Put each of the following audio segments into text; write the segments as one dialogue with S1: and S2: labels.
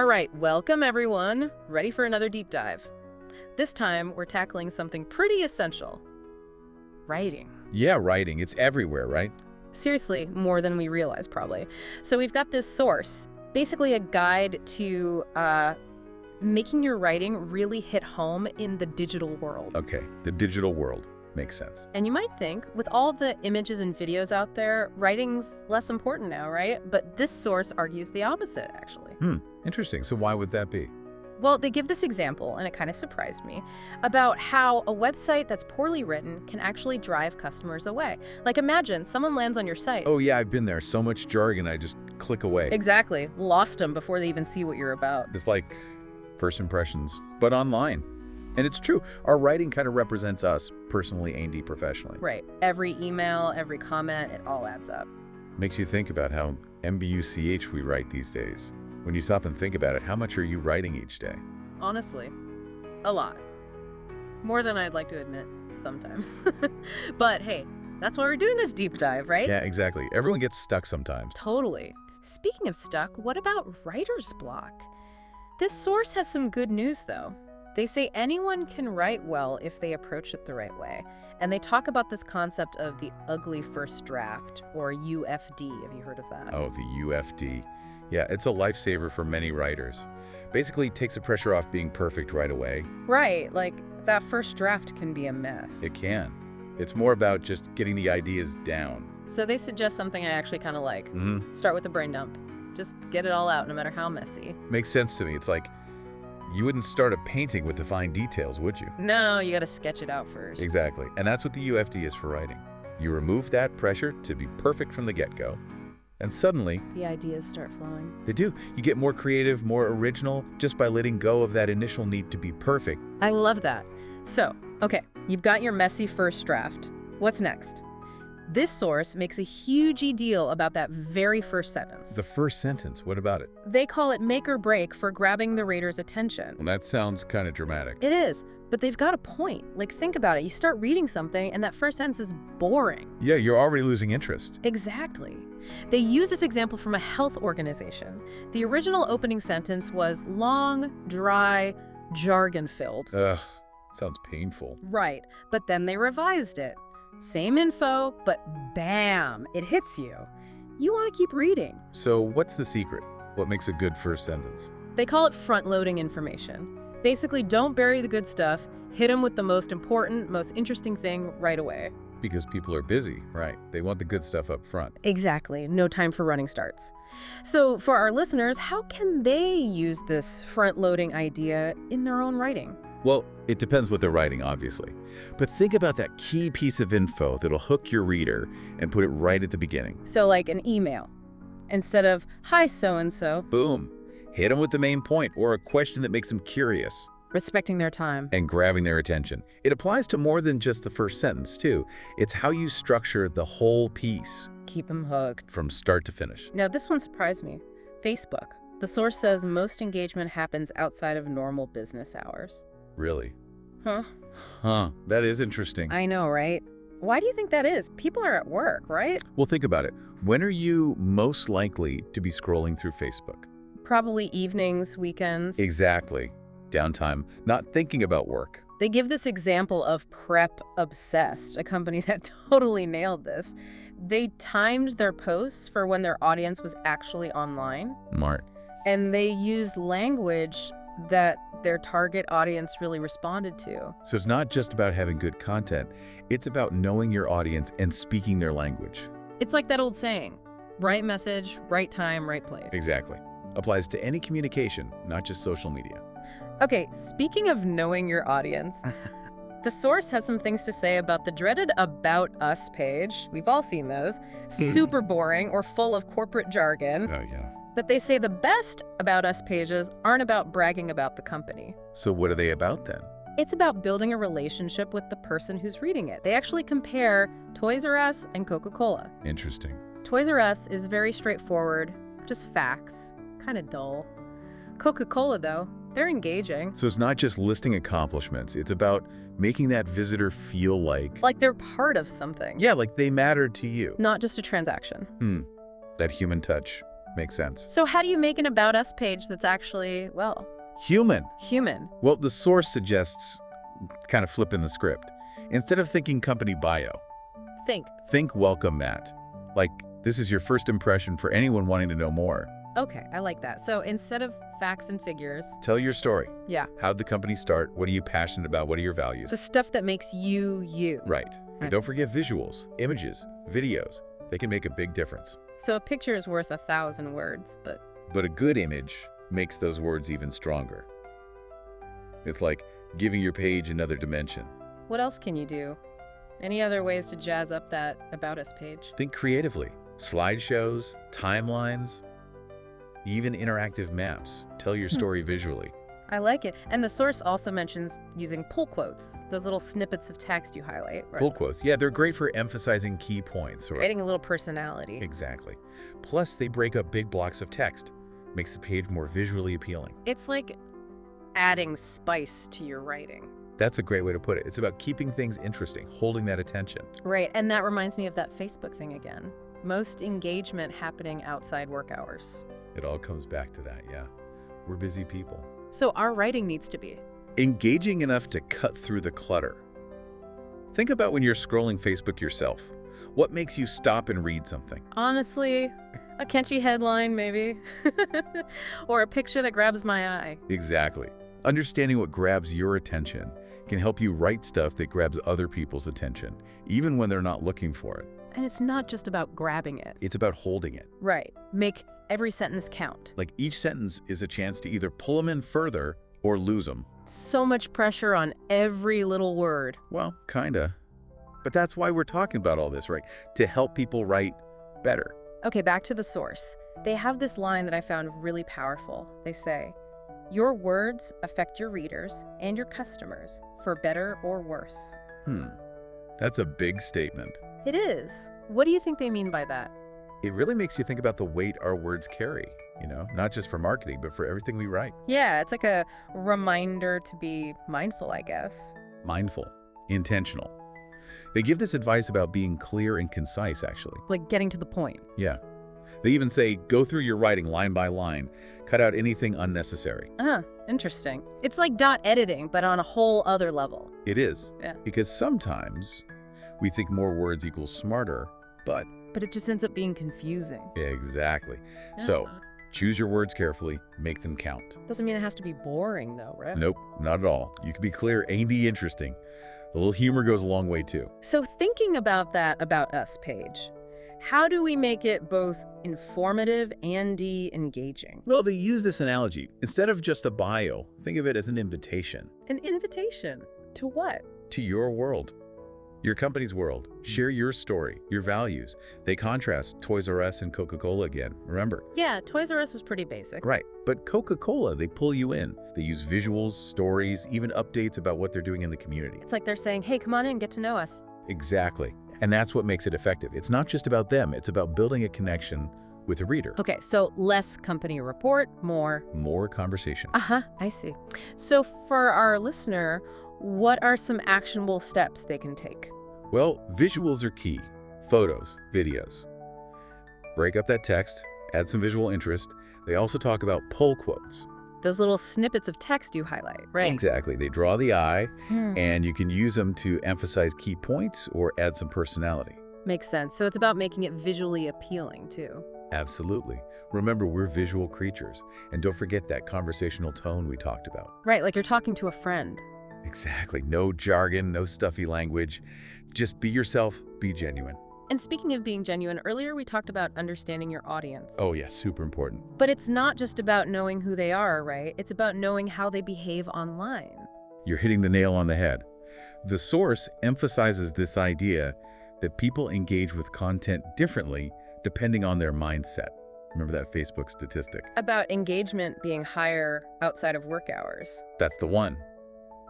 S1: All right, welcome everyone. Ready for another deep dive. This time, we're tackling something pretty essential. Writing.
S2: Yeah, writing. It's everywhere, right?
S1: Seriously, more than we realize, probably. So we've got this source, basically a guide to making your writing really hit home in the digital world.
S2: Okay, the digital world. Makes sense.
S1: And you might think, with all the images and videos out there, writing's less important now, right? But this source argues the opposite, actually.
S2: Interesting. So why would that be?
S1: Well, they give this example, and it kind of surprised me, about how a website that's poorly written can actually drive customers away. Like, imagine someone lands on your site.
S2: Oh yeah, I've been there. So much jargon, I just click away.
S1: Exactly. Lost them before they even see what you're about.
S2: It's like first impressions, but online. And it's true. Our writing kind of represents us, personally and professionally.
S1: Right. Every email, every comment, it all adds up.
S2: Makes you think about how MBUCH we write these days. When you stop and think about it, how much are you writing each day?
S1: Honestly, a lot. More than I'd like to admit sometimes. But hey, that's why we're doing this deep dive, right?
S2: Yeah, exactly. Everyone gets stuck sometimes.
S1: Totally. Speaking of stuck, what about writer's block? This source has some good news, though. They say anyone can write well if they approach it the right way. And they talk about this concept of the ugly first draft, or UFD. Have you heard of that?
S2: Oh, the UFD. Yeah, it's a lifesaver for many writers. Basically, it takes the pressure off being perfect right away.
S1: Right, like that first draft can be a mess.
S2: It can. It's more about just getting the ideas down.
S1: So they suggest something I actually kind of like. Start with a brain dump. Just get it all out, no matter how messy.
S2: Makes sense to me. It's like, you wouldn't start a painting with the fine details, would you?
S1: No, you gotta sketch it out first.
S2: Exactly. And that's what the UFD is for writing. You remove that pressure to be perfect from the get-go, and suddenly
S1: the ideas start flowing.
S2: They do. You get more creative, more original, just by letting go of that initial need to be perfect.
S1: I love that. So, okay, you've got your messy first draft. What's next? This source makes a huge deal about that very first sentence.
S2: The first sentence, what about it?
S1: They call it make or break for grabbing the reader's attention.
S2: Well, that sounds kind of dramatic.
S1: It is, but they've got a point. Like, think about it. You start reading something, and that first sentence is boring.
S2: Yeah, you're already losing interest.
S1: Exactly. They use this example from a health organization. The original opening sentence was long, dry, jargon-filled.
S2: Ugh, sounds painful.
S1: Right, but then they revised it. Same info, but bam, it hits you. You want to keep reading.
S2: So what's the secret? What makes a good first sentence?
S1: They call it front-loading information. Basically, don't bury the good stuff. Hit them with the most important, most interesting thing right away.
S2: Because people are busy, right? They want the good stuff up front.
S1: Exactly. No time for running starts. So for our listeners, how can they use this front-loading idea in their own writing?
S2: Well, it depends what they're writing, obviously. But think about that key piece of info that'll hook your reader and put it right at the beginning.
S1: So like an email. Instead of, hi, so-and-so.
S2: Boom. Hit them with the main point or a question that makes them curious.
S1: Respecting their time.
S2: And grabbing their attention. It applies to more than just the first sentence, too. It's how you structure the whole piece.
S1: Keep them hooked.
S2: From start to finish.
S1: Now, this one surprised me. Facebook. The source says most engagement happens outside of normal business hours.
S2: Really?
S1: Huh?
S2: Huh. That is interesting.
S1: I know, right? Why do you think that is? People are at work, right?
S2: Well, think about it. When are you most likely to be scrolling through Facebook?
S1: Probably evenings, weekends.
S2: Exactly. Downtime, not thinking about work.
S1: They give this example of Prep Obsessed, a company that totally nailed this. They timed their posts for when their audience was actually online.
S2: Smart.
S1: And they used language that their target audience really responded to.
S2: So it's not just about having good content, it's about knowing your audience and speaking their language.
S1: It's like that old saying, right message, right time, right place.
S2: Exactly. Applies to any communication, not just social media.
S1: Okay, speaking of knowing your audience, the source has some things to say about the dreaded About Us page. We've all seen those. Super boring or full of corporate jargon.
S2: Oh, yeah.
S1: But they say the best About Us pages aren't about bragging about the company.
S2: So what are they about then?
S1: It's about building a relationship with the person who's reading it. They actually compare Toys R Us and Coca-Cola.
S2: Interesting.
S1: Toys R Us is very straightforward, just facts, kind of dull. Coca-Cola, though, they're engaging.
S2: So it's not just listing accomplishments, it's about making that visitor feel like
S1: they're part of something.
S2: Yeah, like they matter to you.
S1: Not just a transaction.
S2: That human touch. Makes sense.
S1: So how do you make an About Us page that's actually, well,
S2: Human.
S1: human?
S2: Well, the source suggests kind of flipping the script. Instead of thinking company bio, think welcome mat. Like, this is your first impression for anyone wanting to know more.
S1: Okay, I like that. So instead of facts and figures,
S2: Tell your story.
S1: yeah,
S2: How'd the company start? What are you passionate about? What are your values?
S1: the stuff that makes you, you.
S2: Right. And don't forget visuals, images, videos. They can make a big difference.
S1: So a picture is worth 1,000 words, but
S2: But a good image makes those words even stronger. It's like giving your page another dimension.
S1: what else can you do? Any other ways to jazz up that About Us page?
S2: Think creatively. Slideshows, timelines, even interactive maps. Tell your story visually.
S1: I like it. And the source also mentions using pull quotes, those little snippets of text you highlight. Right?
S2: Pull quotes. Yeah, they're great for emphasizing key points. Or
S1: Adding a little personality.
S2: Exactly. Plus, they break up big blocks of text. Makes the page more visually appealing.
S1: It's like adding spice to your writing.
S2: That's a great way to put it. It's about keeping things interesting, holding that attention.
S1: Right, and that reminds me of that Facebook thing again. Most engagement happening outside work hours.
S2: It all comes back to that, yeah. We're busy people.
S1: So our writing needs to be
S2: Engaging enough to cut through the clutter. Think about when you're scrolling Facebook yourself. What makes you stop and read something?
S1: honestly a catchy headline, maybe, or a picture that grabs my eye.
S2: Exactly. Understanding what grabs your attention can help you write stuff that grabs other people's attention, even when they're not looking for it.
S1: And it's not just about grabbing it.
S2: It's about holding it.
S1: Right. Make every sentence count.
S2: Like each sentence is a chance to either pull them in further or lose them.
S1: So much pressure on every little word.
S2: Well, kinda. But that's why we're talking about all this, right? To help people write better.
S1: Okay, back to the source. They have this line that I found really powerful. They say, "Your words affect your readers and your customers, for better or worse."
S2: That's a big statement.
S1: It is. What do you think they mean by that?
S2: It really makes you think about the weight our words carry, not just for marketing, but for everything we write.
S1: Yeah, it's like a reminder to be mindful, I guess.
S2: Mindful, intentional. They give this advice about being clear and concise, actually.
S1: Like getting to the point.
S2: Yeah. They even say, go through your writing line by line, cut out anything unnecessary.
S1: Interesting. It's like dot editing, but on a whole other level.
S2: It is.
S1: Yeah.
S2: Because sometimes we think more words equals smarter, but...
S1: But it just ends up being confusing.
S2: Exactly. So, choose your words carefully, make them count.
S1: Doesn't mean it has to be boring, though, right?
S2: Nope, not at all. You can be clear and interesting. A little humor goes a long way, too.
S1: So thinking about that About Us page, how do we make it both informative and engaging?
S2: Well, they use this analogy. Instead of just a bio, think of it as an invitation.
S1: An invitation to what?
S2: To your world. Your company's world. Share your story, your values. They contrast Toys R Us and Coca-Cola again, remember?
S1: Yeah, Toys R Us was pretty basic.
S2: Right, but Coca-Cola, they pull you in. They use visuals, stories, even updates about what they're doing in the community.
S1: It's like they're saying, hey, come on in, get to know us.
S2: Exactly. And that's what makes it effective. It's not just about them, it's about building a connection with the reader.
S1: Okay, so less company report, more
S2: conversation.
S1: I see. So for our listener, what are some actionable steps they can take?
S2: Well, visuals are key. Photos, videos. Break up that text, add some visual interest. They also talk about pull quotes.
S1: Those little snippets of text you highlight, right?
S2: Exactly. They draw the eye, and you can use them to emphasize key points or add some personality.
S1: Makes sense. So it's about making it visually appealing, too.
S2: Absolutely. Remember, we're visual creatures. And don't forget that conversational tone we talked about.
S1: Right, like you're talking to a friend.
S2: Exactly. No jargon, no stuffy language. Just be yourself, be genuine.
S1: And speaking of being genuine, earlier we talked about understanding your audience.
S2: Oh, yeah, super important.
S1: But it's not just about knowing who they are, right? It's about knowing how they behave online.
S2: You're hitting the nail on the head. The source emphasizes this idea that people engage with content differently depending on their mindset. Remember that Facebook statistic?
S1: About engagement being higher outside of work hours.
S2: That's the one.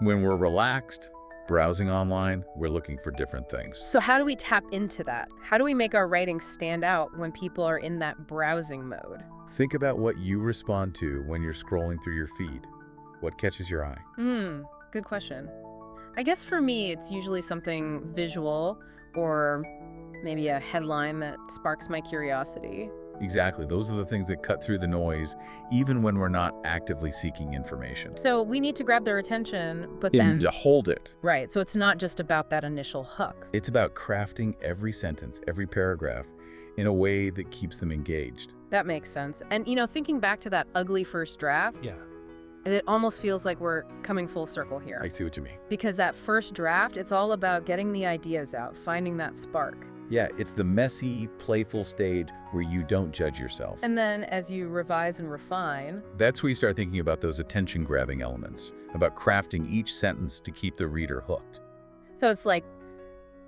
S2: When we're relaxed, browsing online, we're looking for different things.
S1: So how do we tap into that? How do we make our writing stand out when people are in that browsing mode?
S2: Think about what you respond to when you're scrolling through your feed. What catches your eye?
S1: Good question. I guess for me, it's usually something visual or maybe a headline that sparks my curiosity.
S2: Exactly. Those are the things that cut through the noise, even when we're not actively seeking information.
S1: So we need to grab their attention, but
S2: And
S1: then...
S2: to hold it.
S1: Right, so it's not just about that initial hook.
S2: It's about crafting every sentence, every paragraph, in a way that keeps them engaged.
S1: That makes sense. And, thinking back to that ugly first draft,
S2: Yeah.
S1: it almost feels like we're coming full circle here.
S2: I see what you mean.
S1: Because that first draft, it's all about getting the ideas out, finding that spark.
S2: Yeah, it's the messy, playful stage where you don't judge yourself.
S1: And then as you revise and refine...
S2: That's where you start thinking about those attention-grabbing elements, about crafting each sentence to keep the reader hooked.
S1: So it's like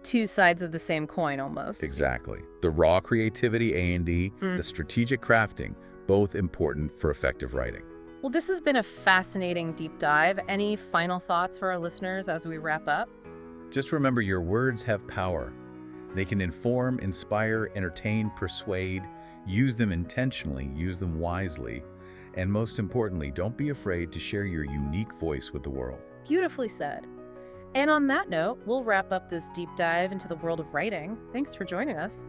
S1: two sides of the same coin almost.
S2: Exactly. The raw creativity, A&D, the strategic crafting, both important for effective writing.
S1: Well, this has been a fascinating deep dive. Any final thoughts for our listeners as we wrap up?
S2: Just remember, your words have power. They can inform, inspire, entertain, persuade. Use them intentionally, use them wisely. And most importantly, don't be afraid to share your unique voice with the world.
S1: Beautifully said. And on that note, we'll wrap up this deep dive into the world of writing. Thanks for joining us.